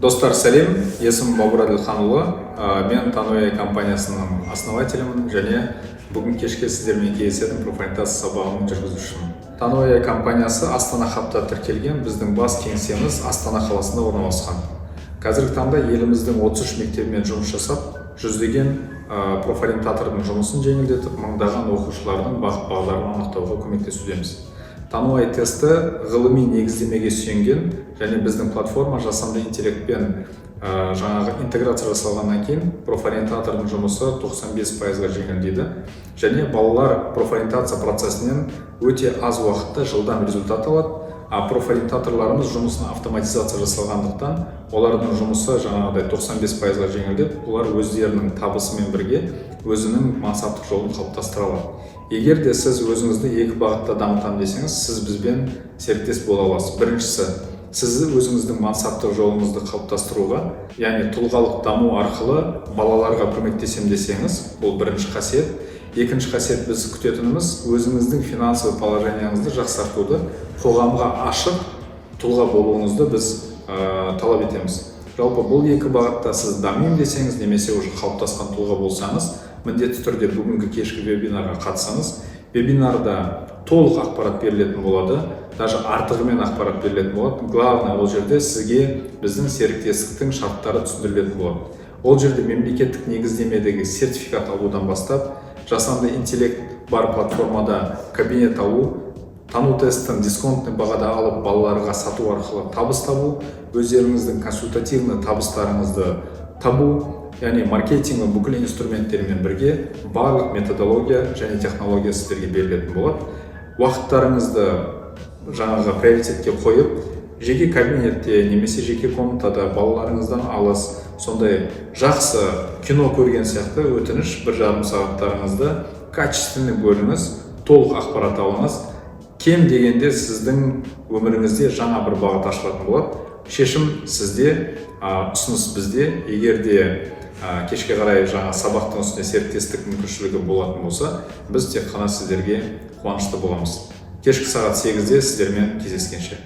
Достар, сәлем, есімім Бауыр Әділханұлы. Мен Tanway компаниясының основателімін және бүгін кешке сіздермен кездесетін профориентация сабағының жүргізушімін. Tanway компаниясы Астана хабта тіркелген, біздің бас кеңсеміз Астана қаласында орналасқан. Қазіргі таңда еліміздің 33 мектебімен жұмыс жасап, жүздеген профориентатордың жұмысын жеңілдетіп, мыңдаған оқушылардың бағыт-бағдарын анықтауға көмектесудеміз. Tanway тесті ғылыми негіздемеге сүйенген және біздің платформа жасанды интеллектпен жаңағы интеграция жасалғаннан кейін профориентатордың жұмысы 95%-ға жеңілдейді және балалар профориентация процесінен өте аз уақытта жылдам результат алады. Профориентаторларымыз жұмысына автоматизация жасалғандықтан олардың жұмысы жаңағыдай 95%-ға жеңілдеп, олар өздерінің табысымен бірге өзінің мансаптық жолын қалыптастыра алады. Егер де сіз өзіңізді екі бағытта дамытамын десеңіз, сіз бізбен серіктес бола аласыз. Біріншісі, сіз өзіңіздің мансаптық жолыңызды қалыптастыруға, яғни тұлғалық даму арқылы балаларға көмектесем десеңіз, бұл бірінші қасиет. Екінші қасиет, біз күтетініміз өзіңіздің финансовый положениеңізді жақсартуды, қоғамға ашық тұлға болуыңызды біз талап етеміз. Жалпы бұл екі бағытта сіз дамимын десеңіз, немесе уже қалыптасқан тұлға болсаңыз, міндетті түрде бүгінгі кешкі вебинарға қатысаңыз, вебинарда толық ақпарат берілетін болады, даже артығымен ақпарат берілетін болады. Главное, ол жерде сізге біздің серіктестіктің шарттары түсіндірілетін болады. Ол жерде мемлекеттік негіздемедегі сертификат алудан бастап, жасанды интеллект бар платформада кабинет алу, тану тестін дисконтный бағада алып балаларға сату арқылы табыс табу, өздеріңіздің консультативный табыстарыңызды табу, яғни маркетинг бүкіл инструменттермен бірге барлық методология және технология сіздерге берілетін болады. Уақыттарыңызды жаңағы приоритетке қойып, жеке кабинетте немесе жеке комнатада балаларыңыздан алыс, сондай жақсы кино көрген сияқты өтініш 1,5 сағаттарыңызды качественный бөліңіз, толық ақпарат алыңыз. Кем дегенде сіздің өміріңізде жаңа бір бағыт ашылатын болады. Шешім сізде, ұсыныс бізде. Егер де кешке қарай жаңа сабақтың үстіне серіктестік мүмкіншілігі болатын болса, біз тек қана сіздерге қуанышты боламыз. Кешкі сағат 8-де сіздермен кездескенше.